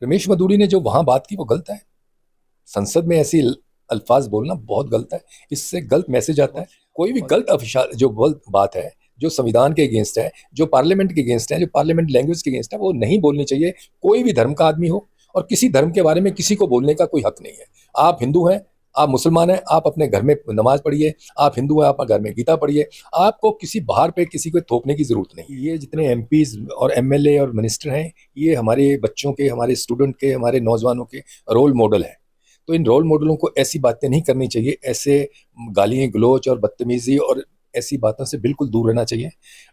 रमेश मधुरी ने जो वहां बात की वो गलत है। संसद में ऐसी अल्फाज बोलना बहुत गलत है। इससे गलत मैसेज आता है। कोई भी गलत जो गलत बात है, जो संविधान के अगेंस्ट है, जो पार्लियामेंट के अगेंस्ट है, जो पार्लियामेंट लैंग्वेज के अगेंस्ट है, वो नहीं बोलनी चाहिए। कोई भी धर्म का आदमी हो, और किसी धर्म के बारे में किसी को बोलने का कोई हक नहीं है। आप हिंदू हैं, आप मुसलमान हैं, आप अपने घर में नमाज पढ़िए। आप हिंदू हैं, आप अपने घर में गीता पढ़िए। आपको किसी बाहर पे किसी को थोपने की जरूरत नहीं। ये जितने एमपीज और एमएलए और मिनिस्टर हैं, ये हमारे बच्चों के, हमारे स्टूडेंट के, हमारे नौजवानों के रोल मॉडल हैं। तो इन रोल मॉडलों को ऐसी बातें नहीं करनी चाहिए। ऐसे गालियाँ गलौज और बदतमीजी और ऐसी बातों से बिल्कुल दूर रहना चाहिए।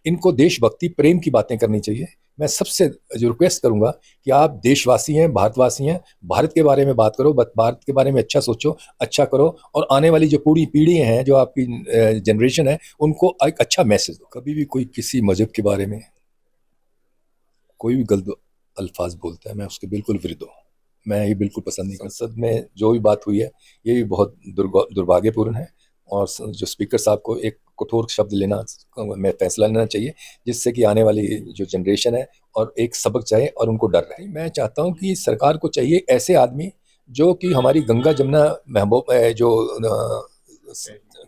इनको देशभक्ति प्रेम की बातें करनी चाहिए। मैं सबसे जो रिक्वेस्ट करूंगा कि आप देशवासी हैं, भारतवासी हैं, भारत के बारे में बात करो, भारत के बारे में अच्छा सोचो, अच्छा करो, और आने वाली जो पूरी पीढ़ियां हैं, जो आपकी जनरेशन है, उनको एक अच्छा मैसेज दो। कभी भी कोई किसी मजहब के बारे में कोई भी गलत अल्फाज बोलता है, मैं उसके बिल्कुल विरुद्ध हूँ। मैं ये बिल्कुल पसंद नहीं करता। संसद में जो भी बात हुई है, ये भी बहुत दुर्भाग्यपूर्ण है। और जो स्पीकर साहब को एक कठोर शब्द लेना, में फैसला लेना चाहिए, जिससे कि आने वाली जो जनरेशन है और एक सबक जाए और उनको डर रहे। मैं चाहता हूँ कि सरकार को चाहिए ऐसे आदमी जो कि हमारी गंगा जमुना महबूब जो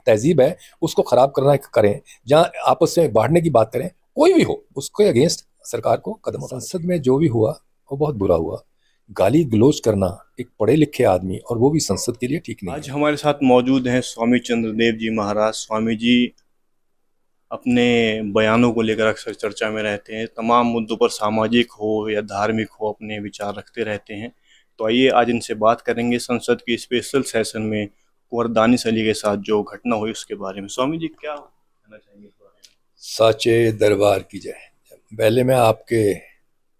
तहजीब है उसको खराब करना करें, जहाँ आपस में बांटने की बात करें, कोई भी हो, उसके अगेंस्ट सरकार को कदम उठाना। संसद में जो भी हुआ वो बहुत बुरा हुआ। गाली गलौज करना एक पढ़े लिखे आदमी, और वो भी संसद के लिए ठीक नहीं आज है। हमारे साथ मौजूद हैं स्वामी चंद्रदेव जी महाराज। स्वामी जी अपने बयानों को लेकर अक्सर चर्चा में रहते हैं। तमाम मुद्दों पर, सामाजिक हो या धार्मिक हो, अपने विचार रखते रहते हैं। तो आइए आज इनसे बात करेंगे संसद के स्पेशल सेशन में कुंवर दानिश अली के साथ जो घटना हुई उसके बारे में। स्वामी जी क्या कहना चाहेंगे इस बारे में? साचे दरबार की जय। पहले मैं आपके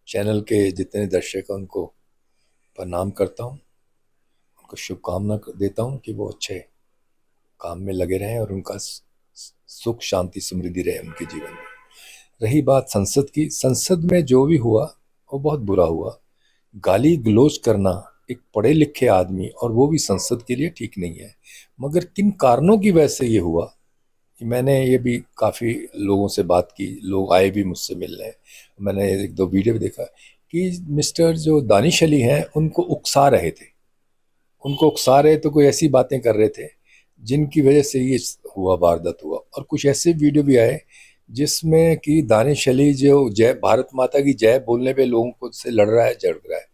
चैनल के जितने दर्शक हैं उनको प्रणाम करता हूँ, उनको शुभकामना देता हूँ कि वो अच्छे काम में लगे रहें और उनका सुख शांति समृद्धि रहे उनके जीवन में। रही बात संसद की, संसद में जो भी हुआ वो बहुत बुरा हुआ। गाली गलौज करना एक पढ़े लिखे आदमी, और वो भी संसद के लिए ठीक नहीं है। मगर किन कारणों की वजह से ये हुआ, मैंने ये भी काफ़ी लोगों से बात की, लोग आए भी मुझसे मिलने। मैंने एक दो वीडियो भी देखा कि मिस्टर जो दानिश अली हैं उनको उकसा रहे थे, उनको उकसा रहे तो कोई ऐसी बातें कर रहे थे जिनकी वजह से ये हुआ, वारदात हुआ। और कुछ ऐसे वीडियो भी आए जिसमें कि दानिश अली जो जय भारत माता की जय बोलने पे लोगों को से लड़ रहा है, झगड़ रहा है।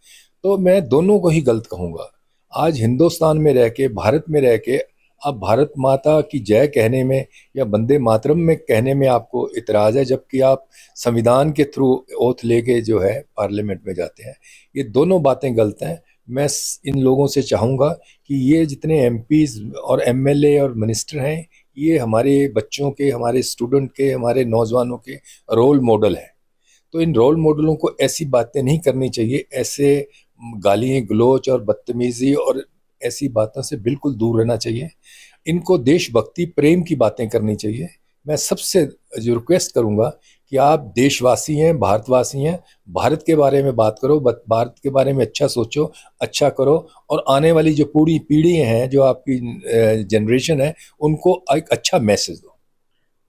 तो मैं दोनों को ही गलत कहूँगा। आज हिंदुस्तान में रह के, भारत में रह के, अब भारत माता की जय कहने में या वंदे मातरम में कहने में आपको इतराज़ है, जबकि आप संविधान के थ्रू ओथ लेके जो है पार्लियामेंट में जाते हैं। ये दोनों बातें गलत हैं। मैं इन लोगों से चाहूँगा कि ये जितने एमपीज और एमएलए और मिनिस्टर हैं, ये हमारे बच्चों के, हमारे स्टूडेंट के, हमारे नौजवानों के रोल मॉडल हैं। तो इन रोल मॉडलों को ऐसी बातें नहीं करनी चाहिए। ऐसे गालियाँ गलौज और बदतमीजी और ऐसी बातों से बिल्कुल दूर रहना चाहिए। इनको देशभक्ति प्रेम की बातें करनी चाहिए। मैं सबसे जो रिक्वेस्ट करूंगा कि आप देशवासी हैं, भारतवासी हैं, भारत के बारे में बात करो, भारत के बारे में अच्छा सोचो, अच्छा करो, और आने वाली जो पूरी पीढ़ियां हैं, जो आपकी जनरेशन है, उनको एक अच्छा मैसेज दो।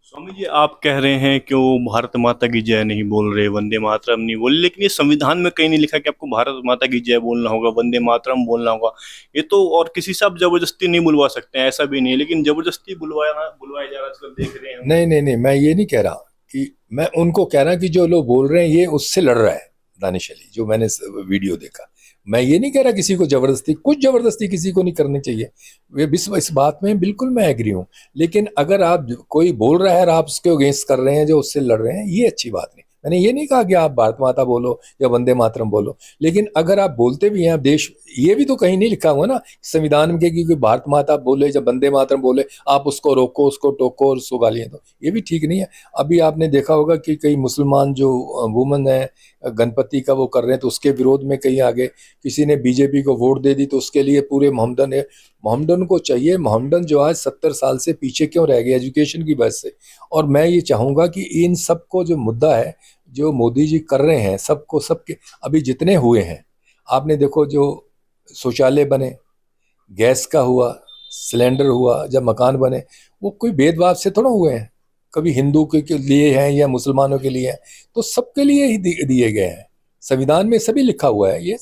स्वामी जी आप कह रहे हैं कि वो भारत माता की जय नहीं बोल रहे, वंदे मातरम नहीं बोल रहे, लेकिन ये संविधान में कहीं नहीं लिखा कि आपको भारत माता की जय बोलना होगा, वंदे मातरम बोलना होगा। ये तो, और किसी से आप जबरदस्ती नहीं बुलवा सकते हैं, ऐसा भी नहीं है, लेकिन जबरदस्ती बुलवाया जा रहा है, आजकल देख रहे हैं। नहीं नहीं नहीं, मैं ये नहीं कह रहा कि, मैं उनको कह रहा कि जो लोग बोल रहे हैं ये उससे लड़ रहा है दानिश अली, जो मैंने वीडियो देखा। मैं ये नहीं कह रहा किसी को जबरदस्ती, कुछ जबरदस्ती किसी को नहीं करनी चाहिए। वे इस बात में बिल्कुल मैं एग्री हूँ। लेकिन अगर आप कोई बोल रहा है और आप उसके अगेंस्ट कर रहे हैं, जो उससे लड़ रहे हैं, ये अच्छी बात नहीं। मैंने ये नहीं कहा कि आप भारत माता बोलो या वंदे मातरम बोलो, लेकिन अगर आप बोलते भी हैं, आप देश, ये भी तो कहीं नहीं लिखा हुआ ना संविधान में कि कोई भारत माता बोले या वंदे मातरम बोले आप उसको रोको, उसको टोको और उसको गालियां दो, ये भी ठीक नहीं है। अभी आपने देखा होगा कि कई मुसलमान जो वुमन है गणपति का वो कर रहे हैं, तो उसके विरोध में कहीं आगे किसी ने बीजेपी को वोट दे दी, तो उसके लिए पूरे मोहम्मदन है। मोहम्मदन को चाहिए, मोहम्मदन जो आज 70 साल से पीछे क्यों रह गए एजुकेशन की वजह से। और मैं ये चाहूँगा कि इन सबको जो मुद्दा है, जो मोदी जी कर रहे हैं, सबको, सबके अभी जितने हुए हैं, आपने देखो जो शौचालय बने, गैस का हुआ, सिलेंडर हुआ, जब मकान बने, वो कोई भेदभाव से थोड़ा हुए हैं। कभी हिंदू के लिए हैं या मुसलमानों के लिए हैं, तो सबके लिए ही दिए गए हैं। संविधान में सभी लिखा हुआ है ये।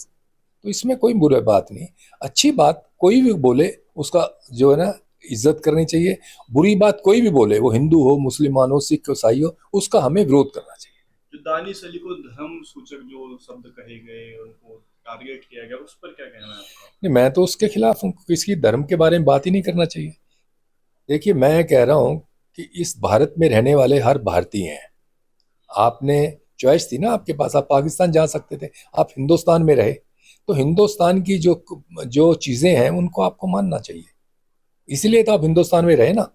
तो इसमें कोई बुरी बात नहीं। अच्छी बात कोई भी बोले उसका जो है ना इज्जत करनी चाहिए। बुरी बात कोई भी बोले, वो हिंदू हो, मुसलमान हो, सिख हो, ईसाई हो, उसका हमें विरोध करना चाहिए। जो दानिश अली को धर्म सूचक जो शब्द कहे गए, उनको टारगेट किया गया, उस पर क्या कहना है आपका? नहीं, मैं तो उसके खिलाफ हूँ। किसी धर्म के बारे में बात ही नहीं करना चाहिए। देखिए, मैं कह रहा हूँ कि इस भारत में रहने वाले हर भारतीय हैं। आपने चॉइस थी ना आपके पास, आप पाकिस्तान जा सकते थे, आप हिंदुस्तान में रहे, तो हिंदुस्तान की जो जो चीज़ें हैं उनको आपको मानना चाहिए। इसीलिए तो आप हिंदुस्तान में रहे ना।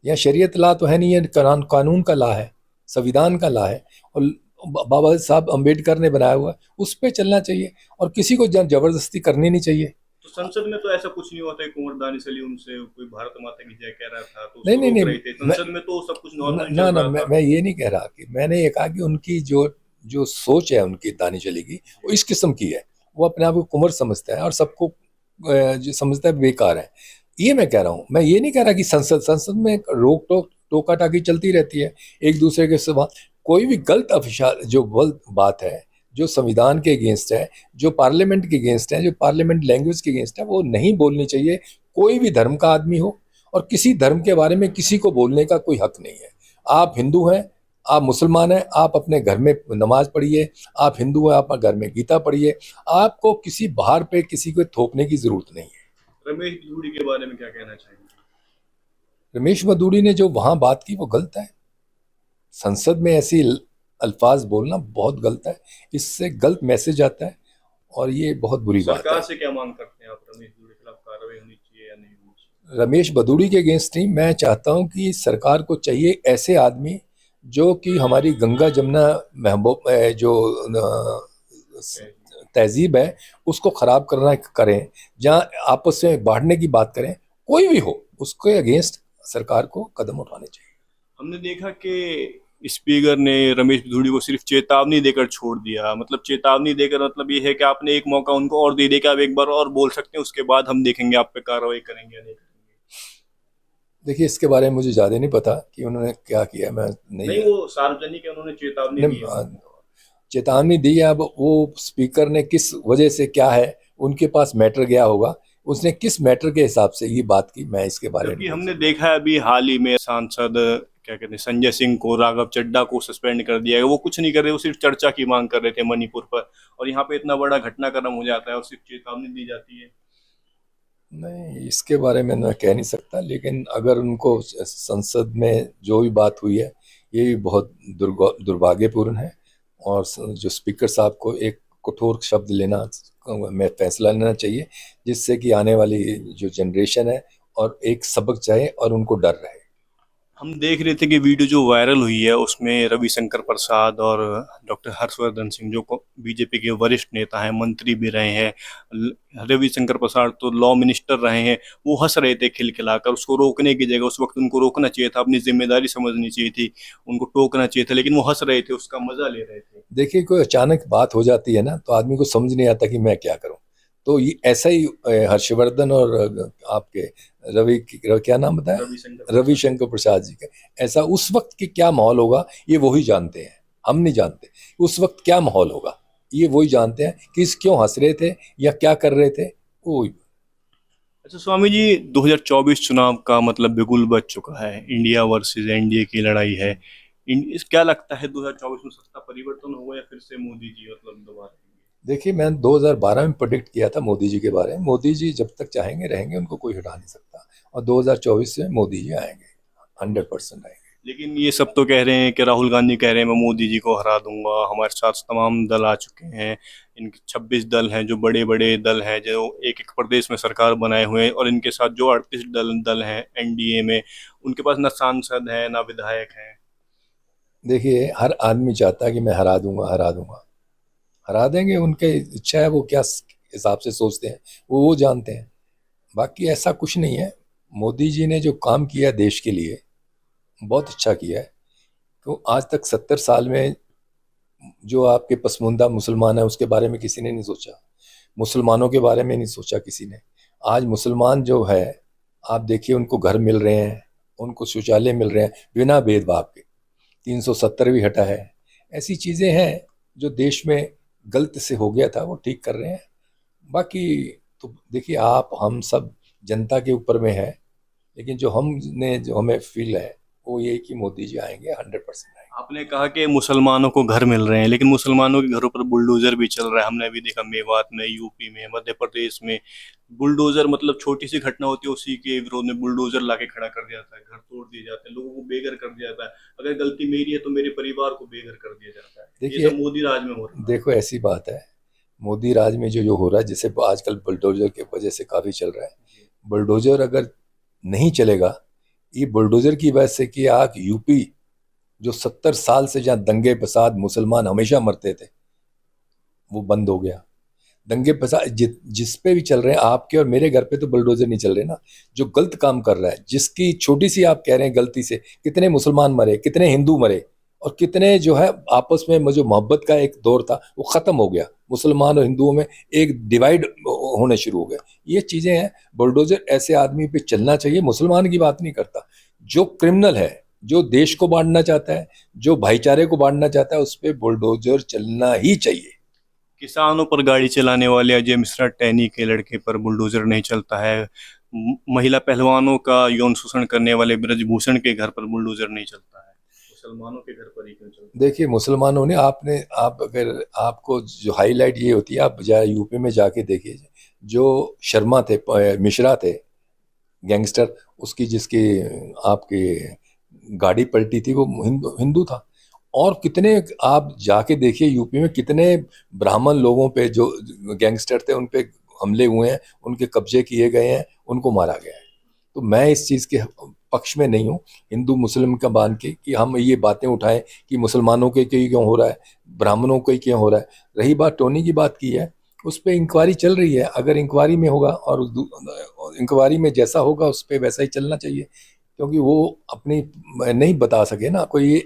यहाँ शरीयत ला तो है नहीं, ये कानून का ला है, संविधान का ला है, और बाबा साहब अम्बेडकर ने बनाया हुआ है, उस पर चलना चाहिए और किसी को जबरदस्ती करनी नहीं चाहिए। तो संसद में तो ऐसा कुछ नहीं होता है, कुंवर दानिश अली उनसे कोई भारत माता की जय कह रहा था तो नहीं उसको नहीं रोक नहीं, रहे थे, मैं संसद में तो सब कुछ ना नॉर्मल ना चल ना, रहा मैं था। मैं ये नहीं कह रहा कि मैंने ये कहा कि उनकी जो जो सोच है उनकी दानिश अली की, वो इस किस्म की है। वो अपने आप को कुंवर समझता है और सबको जो समझता है बेकार है। ये मैं कह रहा हूँ। मैं ये नहीं कह रहा कि संसद संसद में रोक टोक टोका टाकी चलती रहती है एक दूसरे के सवाल। कोई भी गलत अफिशाल जो गलत बात है, जो संविधान के अगेंस्ट है, जो पार्लियामेंट के अगेंस्ट है, जो पार्लियामेंट लैंग्वेज के अगेंस्ट है, वो नहीं बोलनी चाहिए। कोई भी धर्म का आदमी हो, और किसी धर्म के बारे में किसी को बोलने का कोई हक नहीं है। आप हिंदू हैं, आप मुसलमान हैं, आप अपने घर में नमाज पढ़िए। आप हिंदू हैं, आप घर में गीता पढ़िए। आपको किसी बाहर पे किसी को थोपने की जरूरत नहीं है। रमेश धूड़ी के बारे में क्या कहना चाहेंगे? रमेश मधुड़ी ने जो वहां बात की वो गलत है। संसद में ऐसी अल्फाज बोलना बहुत गलत है। इससे गलत मैसेज आता है और ये बहुत बुरी बात सरकार है। से क्या मांग करते हैं आप? रमेश धूड़ी के खिलाफ कार्रवाई होनी चाहिए या नहीं होनी चाहिए? रमेश बदूड़ी के अगेंस्ट नहीं, मैं चाहता हूं कि सरकार को चाहिए ऐसे आदमी जो कि हमारी गंगा जमुना महबूब जो तहजीब है उसको खराब करना करें, जहां आपस में बांटने की बात करें, कोई भी हो, उसके अगेंस्ट सरकार को कदम उठाने चाहिए। हमने देखा कि स्पीकर ने रमेश धूड़ी को सिर्फ चेतावनी देकर छोड़ दिया। मतलब चेतावनी देकर मतलब ये है कि आपने एक मौका उनको और दे दिया कि आप एक बार और बोल सकते हैं, उसके बाद हम देखेंगे आप पे कार्रवाई करेंगे या नहीं करेंगे। देखिए, इसके बारे में मुझे ज़्यादा नहीं पता कि उन्होंने क्या किया। मैं नहीं नहीं, वो सार्वजनिक है, उन्होंने चेतावनी दी है नहीं उनको। चेतावनी दी है। अब वो स्पीकर ने किस वजह से क्या है, उनके पास मैटर गया होगा, उसने किस मैटर के हिसाब से ये बात की, मैं इसके बारे में जबकि नहीं बोल हमने सकता। देखा है अभी हाल ही में सांसद क्या कहते हैं संजय सिंह को, राघव चड्डा को सस्पेंड कर दिया है। वो कुछ नहीं कर रहे, वो सिर्फ चर्चा की मांग कर रहे थे मणिपुर पर, और यहाँ पे इतना बड़ा घटनाक्रम हो जाता है और सिर्फ चेतावनी दी जाती है। नहीं, इसके बारे में मैं कह नहीं सकता, लेकिन अगर उनको संसद में जो भी बात हुई है ये भी बहुत दुर्भाग्यपूर्ण है। और जो स्पीकर साहब को एक कठोर शब्द लेना में फैसला लेना चाहिए, जिससे कि आने वाली जो जनरेशन है और एक सबक चाहे और उनको डर रहे। हम देख रहे थे कि वीडियो जो वायरल हुई है उसमें रविशंकर प्रसाद और डॉक्टर हर्षवर्धन सिंह, जो बीजेपी के वरिष्ठ नेता हैं, मंत्री भी रहे हैं, रविशंकर प्रसाद तो लॉ मिनिस्टर रहे हैं, वो हंस रहे थे खिलखिलाकर। उसको रोकने की जगह उस वक्त उनको रोकना चाहिए था, अपनी जिम्मेदारी समझनी चाहिए थी, उनको टोकना चाहिए था, लेकिन वो हंस रहे थे, उसका मजा ले रहे थे। देखिए, कोई अचानक बात हो जाती है ना तो आदमी को समझ नहीं आता कि मैं क्या करूं। तो ये ऐसा ही हर्षवर्धन और आपके क्या नाम बताया, रविशंकर प्रसाद। रविशंकर प्रसाद जी का, ऐसा उस वक्त के क्या माहौल होगा ये वही जानते हैं। हम नहीं जानते उस वक्त क्या माहौल होगा। ये वही जानते हैं कि इस क्यों हंस रहे थे या क्या कर रहे थे, वो अच्छा स्वामी जी, 2024 चुनाव का मतलब बिगुल बज चुका है, इंडिया वर्सेस एनडीए की लड़ाई है। क्या लगता है 2024 में सत्ता परिवर्तन होगा या फिर से मोदी जी मतलब दोबारा? देखिए, मैं 2012 में प्रेडिक्ट किया था मोदी जी के बारे में। मोदी जी जब तक चाहेंगे रहेंगे, उनको कोई हटा नहीं सकता। और 2024 में मोदी जी आएंगे, 100% आएंगे। लेकिन ये सब तो कह रहे हैं कि राहुल गांधी कह रहे हैं मैं मोदी जी को हरा दूंगा, हमारे साथ तमाम दल आ चुके हैं, इनके 26 दल हैं, जो बड़े बड़े दल हैं, जो एक एक प्रदेश में सरकार बनाए हुए हैं, और इनके साथ जो 38 दल दल हैं एनडीए में, उनके पास ना सांसद है ना विधायक है। देखिए, हर आदमी चाहता है कि मैं हरा दूंगा, हरा दूंगा। हरा देंगे, उनके इच्छा है, वो क्या हिसाब से सोचते हैं वो जानते हैं। बाकी ऐसा कुछ नहीं है। मोदी जी ने जो काम किया देश के लिए बहुत अच्छा किया है। तो आज तक 70 साल में जो आपके पसमानदा मुसलमान है उसके बारे में किसी ने नहीं सोचा, मुसलमानों के बारे में नहीं सोचा किसी ने। आज मुसलमान जो है, आप देखिए, उनको घर मिल रहे हैं, उनको शौचालय मिल रहे हैं बिना भेदभाव के। 370 भी हटा है। ऐसी चीज़ें हैं जो देश में गलत से हो गया था, वो ठीक कर रहे हैं। बाकी तो देखिए, आप हम सब जनता के ऊपर में है, लेकिन जो हमें फील है वो ये कि मोदी जी आएंगे, 100% आएंगे। आपने कहा कि मुसलमानों को घर मिल रहे हैं, लेकिन मुसलमानों के घरों पर बुलडोजर भी चल रहा है। हमने अभी देखा मेवात में, यूपी में, मध्य प्रदेश में बुलडोजर, मतलब छोटी सी घटना होती है उसी के विरोध में बुलडोजर लाके खड़ा कर दिया जाता है, घर तोड़ दिए जाते हैं, लोगों को बेघर कर दिया जाता है। अगर गलती मेरी है तो मेरे परिवार को बेघर कर दिया जाता है। ये देखिए, सब मोदी राज में हो रहा देखो ऐसी बात है, मोदी राज में जो जो हो रहा है, जैसे आजकल बुलडोजर की वजह से काफी चल रहा है। है। बुलडोजर अगर नहीं चलेगा, ये बुलडोजर की वजह से कि आज यूपी जो 70 साल से जहाँ दंगे फसाद मुसलमान हमेशा मरते थे, वो बंद हो गया। दंगे फसाद जिस पे भी चल रहे हैं, आपके और मेरे घर पे तो बुलडोजर नहीं चल रहे ना। जो गलत काम कर रहा है, जिसकी छोटी सी आप कह रहे हैं गलती से कितने मुसलमान मरे, कितने हिंदू मरे, और कितने जो है आपस में जो मोहब्बत का एक दौर था वो खत्म हो गया। मुसलमान और हिंदुओं में एक डिवाइड होने शुरू हो गए। ये चीजें हैं। बुलडोजर ऐसे आदमी पे चलना चाहिए। मुसलमान की बात नहीं करता, जो क्रिमिनल है, जो देश को बांटना चाहता है, जो भाईचारे को बांटना चाहता है, उस पर बुलडोजर चलना ही चाहिए। किसानों पर गाड़ी चलाने वाले अजय मिश्रा टैनी के लड़के पर बुलडोजर नहीं चलता है। महिला पहलवानों का यौन शोषण करने वाले ब्रजभूषण के घर पर बुलडोजर नहीं चलता है। मुसलमानों के घर पर ही क्यों चलता देखिए, मुसलमानों ने आप अगर आपको जो हाईलाइट ये होती है, आप यूपी में जाके देखिए, जो शर्मा थे, मिश्रा थे, गैंगस्टर, उसकी जिसकी आपकी गाड़ी पलटी थी, वो हिंदू था। और कितने आप जाके देखिए यूपी में कितने ब्राह्मण लोगों पे जो गैंगस्टर थे उन पे हमले हुए हैं, उनके कब्जे किए गए हैं, उनको मारा गया है। तो मैं इस चीज़ के पक्ष में नहीं हूँ, हिंदू मुस्लिम का बांध के कि हम ये बातें उठाएं कि मुसलमानों के क्यों हो रहा है, ब्राह्मणों के क्यों हो रहा है। रही बात टोनी की बात की है, उस पर इंक्वायरी चल रही है। अगर इंक्वायरी में होगा और इंक्वायरी में जैसा होगा उस पर वैसा ही चलना चाहिए, क्योंकि वो अपनी नहीं बता सके ना कोई।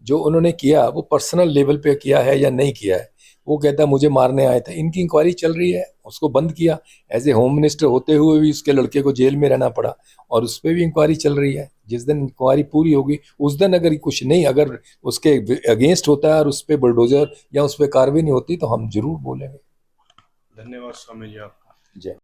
जो उन्होंने किया वो पर्सनल लेवल पे किया है या नहीं किया है, वो कहता है मुझे मारने आए थे। इनकी इंक्वायरी चल रही है, उसको बंद किया। एज ए होम मिनिस्टर होते हुए भी उसके लड़के को जेल में रहना पड़ा, और उस पर भी इंक्वायरी चल रही है। जिस दिन इंक्वायरी पूरी होगी उस दिन अगर कुछ नहीं, अगर उसके अगेंस्ट होता है और उस पर बुलडोजर या उस पर कार्रवाई नहीं होती, तो हम जरूर बोलेंगे। है। धन्यवाद स्वामी जी आपका। जय।